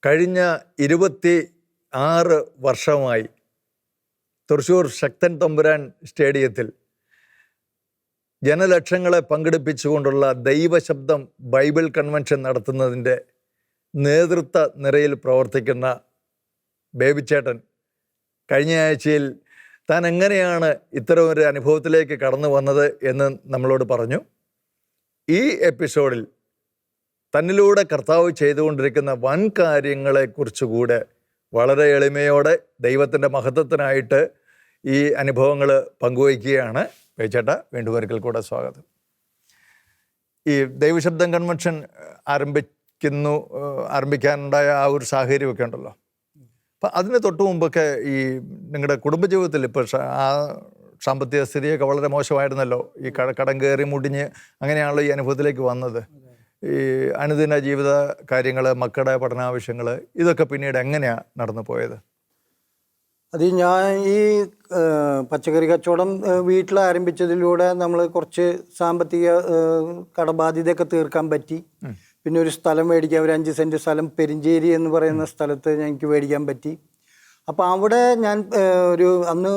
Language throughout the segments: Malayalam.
കഴിഞ്ഞ 26 വർഷമായി തൃശ്ശൂർ ശക്തൻ തമ്പുരാൻ സ്റ്റേഡിയത്തിൽ ജനലക്ഷങ്ങളെ പങ്കെടുപ്പിച്ചുകൊണ്ടുള്ള ദൈവശബ്ദം ബൈബിൾ കൺവെൻഷൻ നടത്തുന്നതിൻ്റെ നേതൃത്വ നിരയിൽ പ്രവർത്തിക്കുന്ന ബേബിച്ചേട്ടൻ കഴിഞ്ഞ ആഴ്ചയിൽ താൻ എങ്ങനെയാണ് ഇത്തരം ഒരു അനുഭവത്തിലേക്ക് കടന്നു വന്നത് എന്ന് നമ്മളോട് പറഞ്ഞു. ഈ എപ്പിസോഡിൽ തന്നിലൂടെ കർത്താവ് ചെയ്തുകൊണ്ടിരിക്കുന്ന വൻ കാര്യങ്ങളെക്കുറിച്ചുകൂടെ വളരെ എളിമയോടെ ദൈവത്തിൻ്റെ മഹത്വത്തിനായിട്ട് ഈ അനുഭവങ്ങൾ പങ്കുവയ്ക്കുകയാണ്. ബേബിച്ചേട്ടാ, വീണ്ടും ഒരിക്കൽ കൂടെ സ്വാഗതം. ഈ ദൈവശബ്ദം കൺവെൻഷൻ ആരംഭിക്കാനുണ്ടായ ആ ഒരു സാഹചര്യമൊക്കെ ഉണ്ടല്ലോ. അപ്പം അതിന് തൊട്ട് മുമ്പൊക്കെ ഈ നിങ്ങളുടെ കുടുംബജീവിതത്തിൽ ഇപ്പോൾ ആ സാമ്പത്തിക സ്ഥിതിയൊക്കെ വളരെ മോശമായിരുന്നല്ലോ. ഈ കടം കയറി മുടിഞ്ഞ് അങ്ങനെയാണല്ലോ ഈ അനുഭവത്തിലേക്ക് വന്നത്. ഈ അനുദിന ജീവിത കാര്യങ്ങൾ, മക്കളുടെ പഠനാവശ്യങ്ങൾ, ഇതൊക്കെ പിന്നീട് എങ്ങനെയാണ് നടന്നു പോയത്? അത് ഞാൻ ഈ പച്ചക്കറി കച്ചവടം വീട്ടിൽ ആരംഭിച്ചതിലൂടെ നമ്മൾ കുറച്ച് സാമ്പത്തിക കടബാധ്യതയൊക്കെ തീർക്കാൻ പറ്റി. പിന്നെ ഒരു സ്ഥലം മേടിക്കാൻ, ഒരു 5 സെൻറ്റ് സ്ഥലം പെരിഞ്ചേരി എന്ന് പറയുന്ന സ്ഥലത്ത് എനിക്ക് മേടിക്കാൻ പറ്റി. അപ്പോൾ അവിടെ ഞാൻ അന്ന്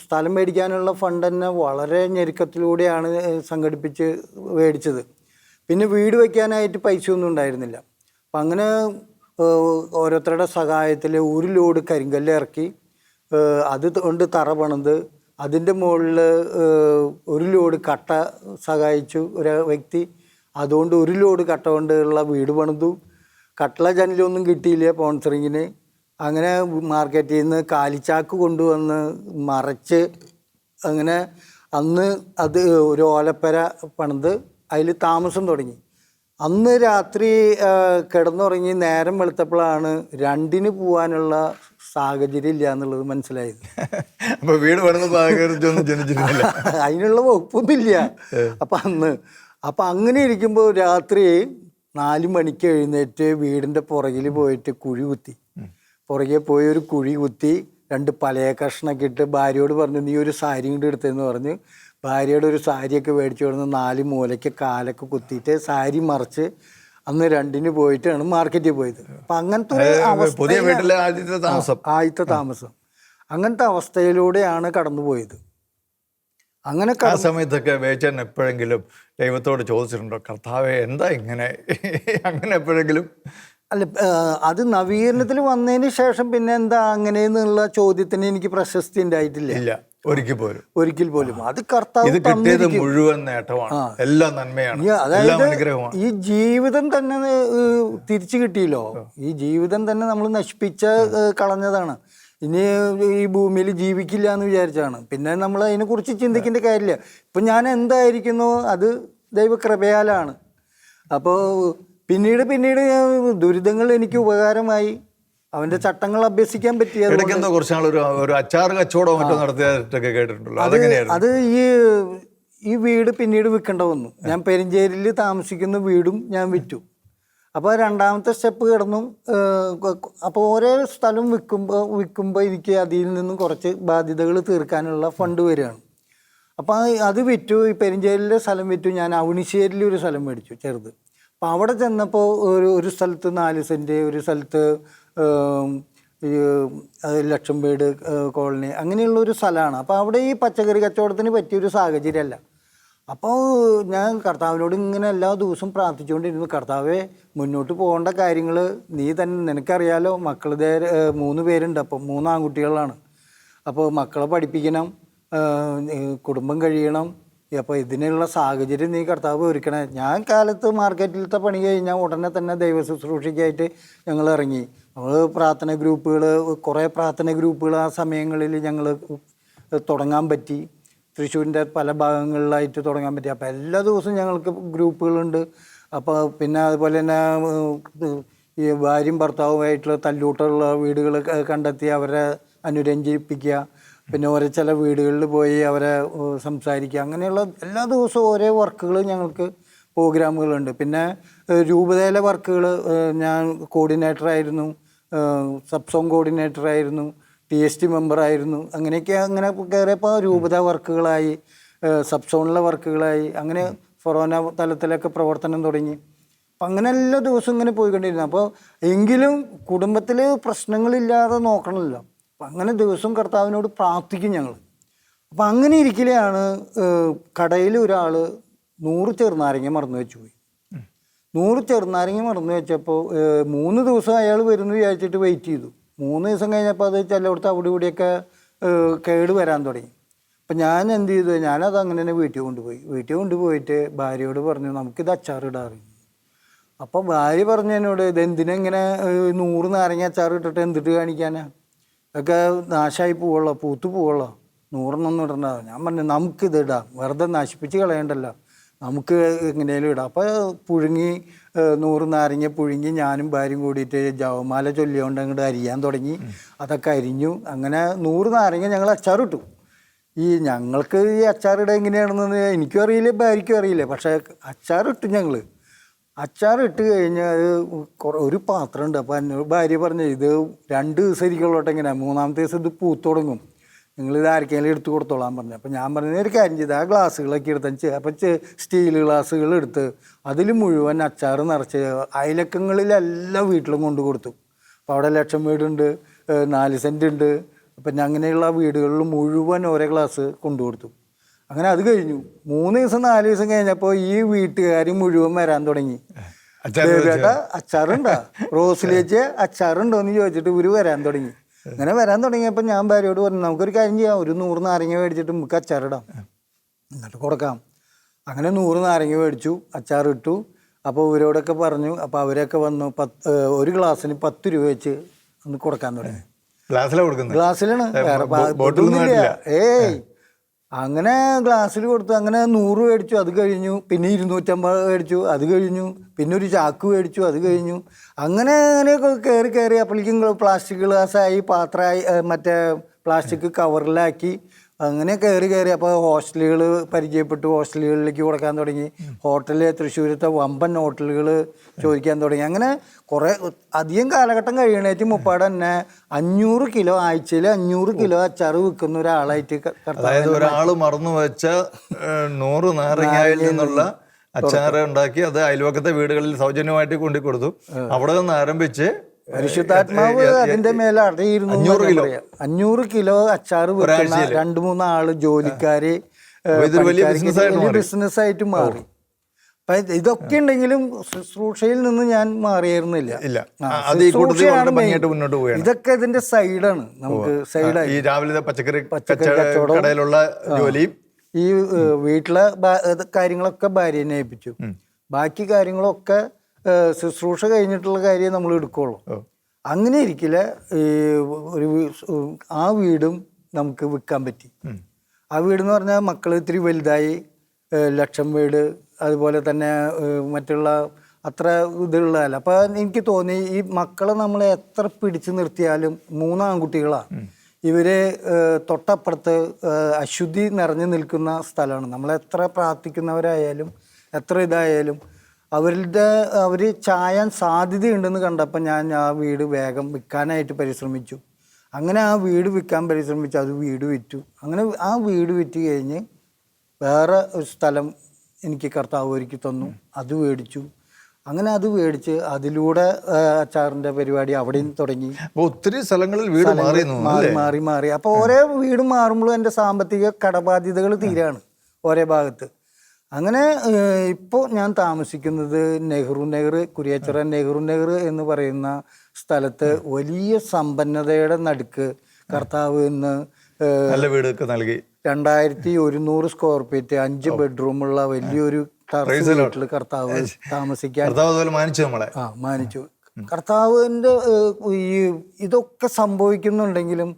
സ്ഥലം മേടിക്കാനുള്ള ഫണ്ട് തന്നെ വളരെ ഞെരുക്കത്തിലൂടെയാണ് സംഘടിപ്പിച്ച് മേടിച്ചത്. പിന്നെ വീട് വയ്ക്കാനായിട്ട് പൈസ ഒന്നും ഉണ്ടായിരുന്നില്ല. അപ്പം അങ്ങനെ ഓരോരുത്തരുടെ സഹായത്തിൽ 1 ലോഡ് കരിങ്കല്ല് ഇറക്കി, അത് കൊണ്ട് തറ പണിത്, അതിൻ്റെ മുകളിൽ 1 ലോഡ് കട്ട സഹായിച്ചു ഒരു വ്യക്തി. അതുകൊണ്ട് 1 ലോഡ് കട്ട കൊണ്ടുള്ള വീട് പണിതു. കട്ടള ജനലൊന്നും കിട്ടിയില്ല സ്പോൺസറിങ്ങിന്. അങ്ങനെ മാർക്കറ്റിൽ നിന്ന് കാലിച്ചാക്ക് കൊണ്ടുവന്ന് മറച്ച്, അങ്ങനെ അന്ന് അത് ഒരു ഓലപ്പര പണിത് അതിൽ താമസം തുടങ്ങി. അന്ന് രാത്രി കിടന്നുറങ്ങി നേരം വെളുത്തപ്പോഴാണ് 2-ന് പോകാനുള്ള സാഹചര്യം ഇല്ല എന്നുള്ളത് മനസ്സിലായത്. അതിനുള്ള വകുപ്പൊന്നുമില്ല അപ്പം അങ്ങനെ ഇരിക്കുമ്പോൾ രാത്രി 4 മണിക്ക് എഴുന്നേറ്റ് വീടിൻ്റെ പുറകിൽ പോയിട്ട് കുഴി കുത്തി. പുറകെ പോയി ഒരു കുഴി കുത്തി 2 പലയ കഷ്ണമൊക്കെ ഇട്ട് ഭാര്യയോട് പറഞ്ഞു, നീ ഒരു സാരി കൊണ്ട് എടുത്തതെന്ന് പറഞ്ഞ് ഭാര്യയുടെ ഒരു സാരിയൊക്കെ മേടിച്ചു കൊടുന്ന് 4 മൂലയ്ക്ക് കാലൊക്കെ കുത്തിയിട്ട് സാരി മറിച്ച് അന്ന് 2-ന് പോയിട്ടാണ് മാർക്കറ്റിൽ പോയത്. അപ്പം അങ്ങനത്തെ ആദ്യത്തെ താമസം അങ്ങനത്തെ അവസ്ഥയിലൂടെയാണ് കടന്നു പോയത്. അങ്ങനെ ആ സമയത്തൊക്കെ ബേബിച്ചേട്ടൻ എപ്പോഴെങ്കിലും ദൈവത്തോട് ചോദിച്ചിട്ടുണ്ടോ, കർത്താവേ എന്താ ഇങ്ങനെ? അങ്ങനെ എപ്പോഴെങ്കിലും? അല്ല, അത് നവീകരണത്തിൽ വന്നതിന് ശേഷം പിന്നെ എന്താ അങ്ങനെയെന്നുള്ള ചോദ്യത്തിന് എനിക്ക് പ്രശസ്തി ഉണ്ടായിട്ടില്ല. ഒരിക്കൽ പോലും. അത് കർത്താവ് മുഴുവൻ നേട്ടമാണ്, എല്ലാം നന്മയാണ്. അതായത് ഈ ജീവിതം തന്നെ തിരിച്ചു കിട്ടിയല്ലോ. ഈ ജീവിതം തന്നെ നമ്മൾ നശിപ്പിച്ച കളഞ്ഞതാണ്. ഇനി ഈ ഭൂമിയിൽ ജീവിക്കില്ല എന്ന് വിചാരിച്ചാണ്. പിന്നെ നമ്മൾ അതിനെക്കുറിച്ച് ചിന്തിക്കേണ്ട കാര്യമില്ല. ഇപ്പം ഞാൻ എന്തായിരിക്കുന്നു അത് ദൈവകൃപയാലാണ്. അപ്പോൾ പിന്നീട് ദുരിതങ്ങൾ എനിക്ക് ഉപകാരമായി. അവന്റെ ചട്ടങ്ങൾ അഭ്യസിക്കാൻ പറ്റിയത്. അത് ഈ വീട് പിന്നീട് വിൽക്കേണ്ട വന്നു. ഞാൻ പെരിഞ്ചേരിയിൽ താമസിക്കുന്ന വീടും ഞാൻ വിറ്റു. അപ്പോൾ 2ാമത്തെ സ്റ്റെപ്പ് കിടന്നു. അപ്പോൾ ഓരോ സ്ഥലം വിൽക്കുമ്പോൾ എനിക്ക് അതിൽ നിന്നും കുറച്ച് ബാധ്യതകൾ തീർക്കാനുള്ള ഫണ്ട് വരികയാണ്. അപ്പോൾ അത് വിറ്റു. ഈ പെരിഞ്ചേരിയിലെ സ്ഥലം വിറ്റു. ഞാൻ അവണിശ്ശേരിയിൽ ഒരു സ്ഥലം മേടിച്ചു, ചെറുത്. അപ്പോൾ അവിടെ ചെന്നപ്പോൾ ഒരു സ്ഥലത്ത് 4 സെൻറ്റ്, ഒരു സ്ഥലത്ത് ഈ ലക്ഷം വീട് കോളനി, അങ്ങനെയുള്ളൊരു സ്ഥലമാണ്. അപ്പോൾ അവിടെ ഈ പച്ചക്കറി കച്ചവടത്തിന് പറ്റിയൊരു സാഹചര്യമല്ല. അപ്പോൾ ഞാൻ കർത്താവിനോട് ഇങ്ങനെ എല്ലാ ദിവസവും പ്രാർത്ഥിച്ചുകൊണ്ടിരുന്നു, കർത്താവേ മുന്നോട്ട് പോകേണ്ട കാര്യങ്ങൾ നീ തന്നെ, നിനക്കറിയാലോ മക്കളുടെ 3 പേരുണ്ട്. അപ്പം 3 ആൺകുട്ടികളാണ്. അപ്പോൾ മക്കളെ പഠിപ്പിക്കണം, കുടുംബം കഴിയണം. അപ്പോൾ ഇതിനുള്ള സാഹചര്യം നീ കർത്താവ് ഒരുക്കണേ. ഞാൻ കാലത്ത് മാർക്കറ്റിലത്തെ പണി കഴിഞ്ഞാൽ ഉടനെ തന്നെ ദൈവ ശുശ്രൂഷയ്ക്കായിട്ട് ഞങ്ങൾ ഇറങ്ങി. നമ്മൾ പ്രാർത്ഥന ഗ്രൂപ്പുകൾ, കുറേ പ്രാർത്ഥന ഗ്രൂപ്പുകൾ ആ സമയങ്ങളിൽ ഞങ്ങൾ തുടങ്ങാൻ പറ്റി. തൃശ്ശൂരിൻ്റെ പല ഭാഗങ്ങളിലായിട്ട് തുടങ്ങാൻ പറ്റി. അപ്പോൾ എല്ലാ ദിവസവും ഞങ്ങൾക്ക് ഗ്രൂപ്പുകളുണ്ട്. അപ്പോൾ പിന്നെ അതുപോലെ തന്നെ ഈ ഭാര്യയും ഭർത്താവുമായിട്ടുള്ള തല്ലൂട്ടുള്ള വീടുകൾ കണ്ടെത്തി അവരെ അനുരഞ്ജിപ്പിക്കുക. പിന്നെ ഓരോ ചില വീടുകളിൽ പോയി അവരെ സംസാരിക്കുക. അങ്ങനെയുള്ള എല്ലാ ദിവസവും ഓരോ വർക്കുകൾ ഞങ്ങൾക്ക് പ്രോഗ്രാമുകളുണ്ട്. പിന്നെ രൂപതയിലെ വർക്കുകൾ ഞാൻ കോർഡിനേറ്ററായിരുന്നു, സബ് സോങ് കോർഡിനേറ്ററായിരുന്നു, TST മെമ്പറായിരുന്നു. അങ്ങനെ കയറിയപ്പോൾ രൂപത വർക്കുകളായി, സബ് സോണിലെ വർക്കുകളായി, അങ്ങനെ ഫൊറോന തലത്തിലൊക്കെ പ്രവർത്തനം തുടങ്ങി. അപ്പം അങ്ങനെ എല്ലാ ദിവസവും ഇങ്ങനെ പോയിക്കൊണ്ടിരുന്നു. അപ്പോൾ എങ്കിലും കുടുംബത്തിൽ പ്രശ്നങ്ങളില്ലാതെ നോക്കണമല്ലോ. അപ്പം അങ്ങനെ ദിവസവും കർത്താവിനോട് പ്രാർത്ഥിക്കും ഞങ്ങൾ. അപ്പം അങ്ങനെ ഇരിക്കലെയാണ് കടയിൽ ഒരാൾ 100 ചെറുനാരങ്ങ മറന്നു വെച്ചു പോയി. 100 ചെറുനാരങ്ങ മറന്നു വെച്ചപ്പോൾ 3 ദിവസം അയാൾ വരുന്നു വിചാരിച്ചിട്ട് വെയിറ്റ് ചെയ്തു. 3 ദിവസം കഴിഞ്ഞപ്പോൾ അത് ചിലയിടത്ത് അവിടെ ഇവിടെയൊക്കെ കേട് വരാൻ തുടങ്ങി. അപ്പം ഞാൻ എന്ത് ചെയ്തു, ഞാനത് അങ്ങനെ തന്നെ വീട്ടിൽ കൊണ്ടുപോയിട്ട് ഭാര്യയോട് പറഞ്ഞു നമുക്കിത് അച്ചാറിടാറില്ല. അപ്പോൾ ഭാര്യ പറഞ്ഞു എന്നോട്, ഇതെന്തിനാ ഇങ്ങനെ 100 നാരങ്ങ അച്ചാർ ഇട്ടിട്ട് എന്തിട്ട് കാണിക്കാനാ, ഒക്കെ നാശമായി പോവുള്ളൂ, പൂത്ത് പോവുള്ളൂ, 100 ഇടണ്ട. ഞാൻ പറഞ്ഞു നമുക്കിത് ഇടാം, വെറുതെ നശിപ്പിച്ച് കളയണ്ടല്ലോ, നമുക്ക് എങ്ങനെയാലും ഇടാം. അപ്പോൾ പുഴുങ്ങി 100 നാരങ്ങ പുഴുങ്ങി ഞാനും ഭാര്യയും കൂടിയിട്ട് ജവമാല ചൊല്ലിയോണ്ട് അങ്ങോട്ട് അരിയാൻ തുടങ്ങി. അതൊക്കെ അരിഞ്ഞു. അങ്ങനെ 100 നാരങ്ങ ഞങ്ങൾ അച്ചാറിട്ടു. ഞങ്ങൾക്ക് ഈ അച്ചാറിട എങ്ങനെയാണെന്ന് എനിക്കും അറിയില്ല, ഭാര്യയ്ക്കും അറിയില്ല. പക്ഷേ അച്ചാറിട്ടു ഞങ്ങൾ. അച്ചാറിട്ട് കഴിഞ്ഞാൽ ഒരു പാത്രമുണ്ട്. അപ്പോൾ എന്നോട് ഭാര്യ പറഞ്ഞു ഇത് 2 ദിവസം ഇരിക്കുള്ളൂട്ട്, എങ്ങനെയാണ് 3-ാമത്തെ ദിവസം ഇത് പൂത്ത് തുടങ്ങും, നിങ്ങളിത് ആർക്കെങ്കിലും എടുത്ത് കൊടുത്തോളാൻ പറഞ്ഞു. അപ്പം ഞാൻ പറഞ്ഞു ഒരു കാര്യം ചെയ്ത് ആ ഗ്ലാസ്സുകളൊക്കെ എടുത്ത് അപ്പം സ്റ്റീൽ ഗ്ലാസ്സുകൾ എടുത്ത് അതിൽ മുഴുവൻ അച്ചാർ നിറച്ച് അയലക്കങ്ങളിലെല്ലാം വീട്ടിലും കൊണ്ട് കൊടുത്തു. അപ്പോൾ അവിടെ 1,00,000 വീടുണ്ട്, 4 സെൻറ്റ് ഉണ്ട്. പിന്നെ അങ്ങനെയുള്ള വീടുകളിൽ മുഴുവൻ ഓരോ ഗ്ലാസ് കൊണ്ടു കൊടുത്തു. അങ്ങനെ അത് കഴിഞ്ഞു. 3 ദിവസം 4 ദിവസം കഴിഞ്ഞപ്പോൾ ഈ വീട്ടുകാർ മുഴുവൻ വരാൻ തുടങ്ങി. ചേട്ടാ അച്ചാറുണ്ടോ, റോസിലേച്ച് അച്ചാറുണ്ടോ എന്ന് ചോദിച്ചിട്ട് ഇവർ വരാൻ തുടങ്ങി. അങ്ങനെ വരാൻ തുടങ്ങിയപ്പോൾ ഞാൻ ഭാര്യയോട് പറഞ്ഞു നമുക്കൊരു കാര്യം ചെയ്യാം, ഒരു 100 നാരങ്ങ മേടിച്ചിട്ട് നമുക്ക് അച്ചാറിടാം, എന്നിട്ട് കൊടുക്കാം. അങ്ങനെ 100 നാരങ്ങ മേടിച്ചു, അച്ചാറിട്ടു. അപ്പോൾ ഇവരോടൊക്കെ പറഞ്ഞു. അപ്പോൾ അവരൊക്കെ വന്നു. ഒരു ഗ്ലാസ്സിന് 10 രൂപ വെച്ച് ഒന്ന് കൊടുക്കാൻ തുടങ്ങി. ഗ്ലാസ്സിലാണ്, വേറെ ബോട്ടിലൊന്നുമില്ല. അങ്ങനെ ഗ്ലാസ്സിൽ കൊടുത്തു. അങ്ങനെ 100 മേടിച്ചു, അത് കഴിഞ്ഞു. പിന്നെ 250 മേടിച്ചു, അത് കഴിഞ്ഞു. പിന്നെ ഒരു ചാക്ക് മേടിച്ചു, അത് കഴിഞ്ഞു. അങ്ങനെ കയറി അപ്പോഴേക്കും പ്ലാസ്റ്റിക് ഗ്ലാസ്സായി, പാത്രമായി, മറ്റേ പ്ലാസ്റ്റിക് കവറിലാക്കി. അങ്ങനെ കയറി അപ്പോൾ ഹോസ്റ്റലുകൾ പരിചയപ്പെട്ടു, ഹോസ്റ്റലുകളിലേക്ക് കൊടുക്കാൻ തുടങ്ങി. തൃശ്ശൂരത്തെ വമ്പൻ ഹോട്ടലുകൾ ചോദിക്കാൻ തുടങ്ങി. അങ്ങനെ കുറേ അധികം കാലഘട്ടം കഴിയണേറ്റ് മുപ്പാട് തന്നെ 500 കിലോ ആഴ്ചയിൽ 500 കിലോ അച്ചാർ വിൽക്കുന്ന ഒരാളായിട്ട്. അതായത് ഒരാൾ മറന്നു വെച്ച 100 നാരങ്ങയിൽ നിന്നുള്ള അച്ചാർ ഉണ്ടാക്കി അത് അയൽവക്കത്തെ വീടുകളിൽ സൗജന്യമായിട്ട് കൊണ്ടുകൊടുത്തു. അവിടെ നിന്ന് ആരംഭിച്ച് പരിശുദ്ധാത്മാവ് അതിന്റെ മേലെ അടയിരുന്നു. 500 കിലോ അച്ചാർ വെക്കുന്ന 2-3 ആള് ജോലിക്കാര് ബിസിനസ്സായിട്ട് മാറി. അപ്പൊ ഇതൊക്കെ ഉണ്ടെങ്കിലും ശുശ്രൂഷയിൽ നിന്ന് ഞാൻ മാറിയിരുന്നില്ല. ഇതൊക്കെ ഇതിന്റെ സൈഡാണ്. നമുക്ക് സൈഡായി രാവിലെ പച്ചക്കറി കടയിലുള്ള ജോലിയും ഈ വീട്ടിലെ കാര്യങ്ങളൊക്കെ ഭാര്യനെ ഏൽപ്പിച്ചു. ബാക്കി കാര്യങ്ങളൊക്കെ ശുശ്രൂഷ കഴിഞ്ഞിട്ടുള്ള കാര്യം നമ്മൾ എടുക്കുള്ളൂ. അങ്ങനെ ഇരിക്കില്ല. ആ വീടും നമുക്ക് വിൽക്കാൻ പറ്റി. ആ വീടെന്ന് പറഞ്ഞാൽ മക്കൾ ഇത്തിരി വലുതായി, 1,00,000 വീട്, അതുപോലെ തന്നെ മറ്റുള്ള അത്ര ഇതുള്ളതല്ല. അപ്പോൾ എനിക്ക് തോന്നി ഈ മക്കളെ നമ്മൾ എത്ര പിടിച്ചു നിർത്തിയാലും 3 ആൺകുട്ടികളാണ്. ഇവര് തൊട്ടപ്പുറത്ത് അശുദ്ധി നിറഞ്ഞു നിൽക്കുന്ന സ്ഥലമാണ്. നമ്മളെത്ര പ്രാർത്ഥിക്കുന്നവരായാലും എത്ര ഇതായാലും അവർ ചായാൻ സാധ്യതയുണ്ടെന്ന് കണ്ടപ്പോൾ ഞാൻ ആ വീട് വേഗം വിൽക്കാനായിട്ട് പരിശ്രമിച്ചു. അങ്ങനെ ആ വീട് വിൽക്കാൻ പരിശ്രമിച്ചു. അത് വീട് വിറ്റു. അങ്ങനെ ആ വീട് വിറ്റ് കഴിഞ്ഞ് വേറെ ഒരു സ്ഥലം എനിക്ക് കർത്താവ് ഒരുക്കി തന്നു. അത് മേടിച്ചു. അങ്ങനെ അത് മേടിച്ച് അതിലൂടെ അച്ചാറിൻ്റെ പരിപാടി അവിടെയും തുടങ്ങി. ഒത്തിരി സ്ഥലങ്ങളിൽ വീട് മാറി. അപ്പോൾ ഓരോ വീട് മാറുമ്പോഴും എൻ്റെ സാമ്പത്തിക കടബാധ്യതകൾ തീരാണ് ഓരോ ഭാഗത്ത്. അങ്ങനെ ഇപ്പോൾ ഞാൻ താമസിക്കുന്നത് നെഹ്റു നഗർ, കുരിയാച്ചിറ നെഹ്റു നഗർ എന്ന് പറയുന്ന സ്ഥലത്ത് വലിയ സമ്പന്നതയുടെ നടുക്ക് കർത്താവ് ഇന്ന് നല്ല വീടൊക്കെ നൽകി. 2100 സ്ക്വയർ ഫീറ്റ് 5 ബെഡ്റൂമുള്ള വലിയൊരു വീട്ടിൽ കർത്താവ് താമസിക്കാൻ മാനിച്ചു. കർത്താവിൻ്റെ ഇതൊക്കെ സംഭവിക്കുന്നുണ്ടെങ്കിലും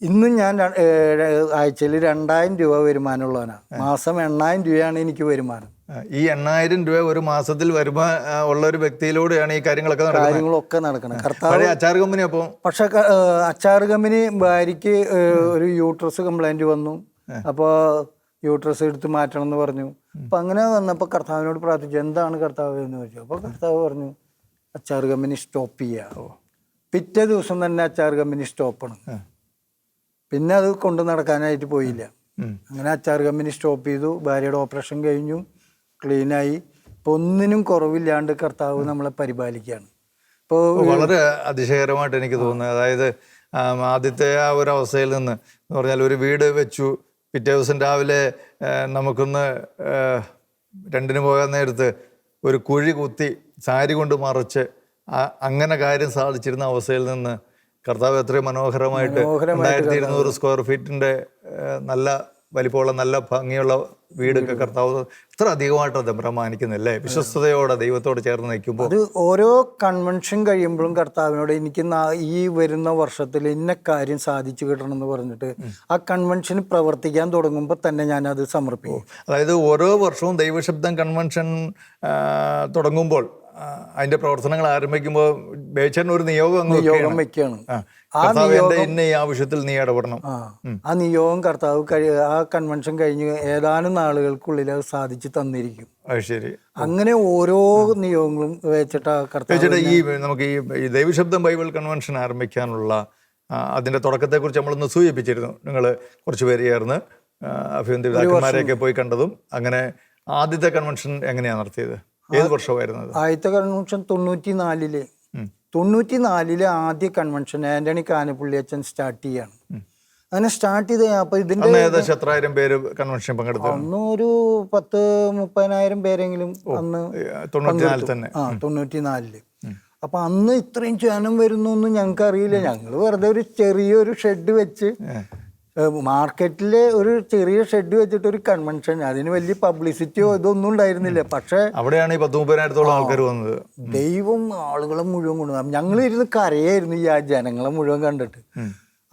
ഇന്നും ഞാൻ ആഴ്ചയിൽ 2000 രൂപ വരുമാനമുള്ളവനാണ്. മാസം 8000 രൂപയാണ് എനിക്ക് വരുമാനം. ഈ 8000 രൂപ ഒരു മാസത്തിൽ ഉള്ള ഒരു വ്യക്തിയിലൂടെയാണ് ഈ കാര്യങ്ങളൊക്കെ നടക്കുന്നത്. കർത്താവ് അച്ചാർ കമ്പനി. അപ്പോൾ പക്ഷെ അച്ചാർ കമ്പനി ഭാര്യയ്ക്ക് ഒരു യൂട്രസ് കംപ്ലൈന്റ് വന്നു. അപ്പോൾ യൂട്രസ് എടുത്ത് മാറ്റണം എന്ന് പറഞ്ഞു. അപ്പം അങ്ങനെ വന്നപ്പോൾ കർത്താവിനോട് പ്രാർത്ഥിച്ചു, എന്താണ് കർത്താവ് എന്ന് ചോദിച്ചു. അപ്പോൾ കർത്താവ് പറഞ്ഞു അച്ചാർ കമ്പനി സ്റ്റോപ്പ് ചെയ്യുക. പിറ്റേ ദിവസം തന്നെ അച്ചാർ കമ്പനി സ്റ്റോപ്പാണ്. പിന്നെ അത് കൊണ്ട് നടക്കാനായിട്ട് പോയില്ല. അങ്ങനെ അച്ചാർ കമ്പനി സ്റ്റോപ്പ് ചെയ്തു. ഭാര്യയുടെ ഓപ്പറേഷൻ കഴിഞ്ഞു, ക്ലീനായി. അപ്പോൾ ഒന്നിനും കുറവില്ലാണ്ട് കർത്താവ് നമ്മളെ പരിപാലിക്കുകയാണ്. ഇപ്പോൾ വളരെ അതിശയകരമായിട്ട് എനിക്ക് തോന്നുന്നത്, അതായത് ആദ്യത്തെ ആ ഒരു അവസ്ഥയിൽ നിന്ന് എന്ന് പറഞ്ഞാൽ ഒരു വീട് വെച്ചു, പിറ്റേ ദിവസം രാവിലെ നമുക്കൊന്ന് രണ്ടിന് പോകാൻ നേരത്ത് ഒരു കുഴി കുത്തി സാരി കൊണ്ട് മറച്ച് അങ്ങനെ കാര്യം സാധിച്ചിരുന്ന അവസ്ഥയിൽ നിന്ന് കർത്താവ് എത്രയും മനോഹരമായിട്ട് 2200 സ്ക്വയർ ഫീറ്റിന്റെ നല്ല വലിപ്പമുള്ള നല്ല ഭംഗിയുള്ള വീടൊക്കെ കർത്താവ് ഇത്ര അധികമായിട്ട് അദ്ദേഹം മാനിക്കുന്നില്ലേ, വിശ്വസ്തയോടെ ദൈവത്തോട് ചേർന്ന് നിൽക്കുമ്പോൾ. അത് ഓരോ കൺവെൻഷൻ കഴിയുമ്പോഴും കർത്താവിനോട് എനിക്ക് ഈ വരുന്ന വർഷത്തിൽ ഇന്ന കാര്യം സാധിച്ചു കിട്ടണം എന്ന് പറഞ്ഞിട്ട് ആ കൺവെൻഷൻ പ്രവർത്തിക്കാൻ തുടങ്ങുമ്പോൾ തന്നെ ഞാൻ അത് സമർപ്പിക്കും. അതായത് ഓരോ വർഷവും ദൈവശബ്ദം കൺവെൻഷൻ തുടങ്ങുമ്പോൾ അതിന്റെ പ്രവർത്തനങ്ങൾ ആരംഭിക്കുമ്പോൾ ബേച്ചൻ ഒരു നിയോഗം വെക്കുകയാണ്. ഇന്ന ഈ ആവശ്യത്തിൽ നീ ഇടപെടണം. ആ നിയോഗം കർത്താവ് ആ കൺവെൻഷൻ കഴിഞ്ഞ് ഏതാനും നാളുകൾക്കുള്ളിൽ അത് സാധിച്ചു തന്നിരിക്കും. ശരി. അങ്ങനെ ഓരോ നിയോഗങ്ങളും വെച്ചിട്ട് കർത്താവ് ഈ നമുക്ക് ഈ ദൈവശബ്ദം ബൈബിൾ കൺവെൻഷൻ ആരംഭിക്കാനുള്ള അതിന്റെ തുടക്കത്തെക്കുറിച്ച് നമ്മളൊന്ന് സൂചിപ്പിച്ചിരുന്നു. നിങ്ങൾ കുറച്ച് പേര് ചേർന്ന് അഭിനന്ദന്മാരെയൊക്കെ പോയി കണ്ടതും. അങ്ങനെ ആദ്യത്തെ കൺവെൻഷൻ എങ്ങനെയാണ് നടത്തിയത്? ഏത് വർഷമായിരുന്നത്? ആദ്യത്തെ കൺവെൻഷൻ 94 ആദ്യ കൺവെൻഷൻ ആന്റണി കാനപ്പള്ളി അച്ഛൻ സ്റ്റാർട്ട് ചെയ്യാണ്. അങ്ങനെ സ്റ്റാർട്ട് ചെയ്ത് അപ്പൊ ഇതിന്റെ ഏകദേശം 1000 പേര് കൺവെൻഷൻ പങ്കെടുത്തു. അന്ന് ഒരു 10-30,000 പേരെങ്കിലും അന്ന് 94. അപ്പൊ അന്ന് ഇത്രയും ജനം വരുന്നു ഒന്നും ഞങ്ങൾക്ക് അറിയില്ല. ഞങ്ങൾ വെറുതെ ഒരു ചെറിയൊരു ഷെഡ് വെച്ച് മാർക്കറ്റില് ഒരു ചെറിയ ഷെഡ് വെച്ചിട്ട് ഒരു കൺവെൻഷൻ, അതിന് വലിയ പബ്ലിസിറ്റിയോ ഇതൊന്നും ഉണ്ടായിരുന്നില്ല. പക്ഷെ അവിടെയാണ് ഈ 10-30,000 ആൾക്കാർ വന്നത്. ദൈവം ആളുകളെ മുഴുവൻ കൊണ്ടുവന്നു. ഞങ്ങൾ ഇരുന്ന് കരയായിരുന്നു ഈ ജനങ്ങളെ മുഴുവൻ കണ്ടിട്ട്.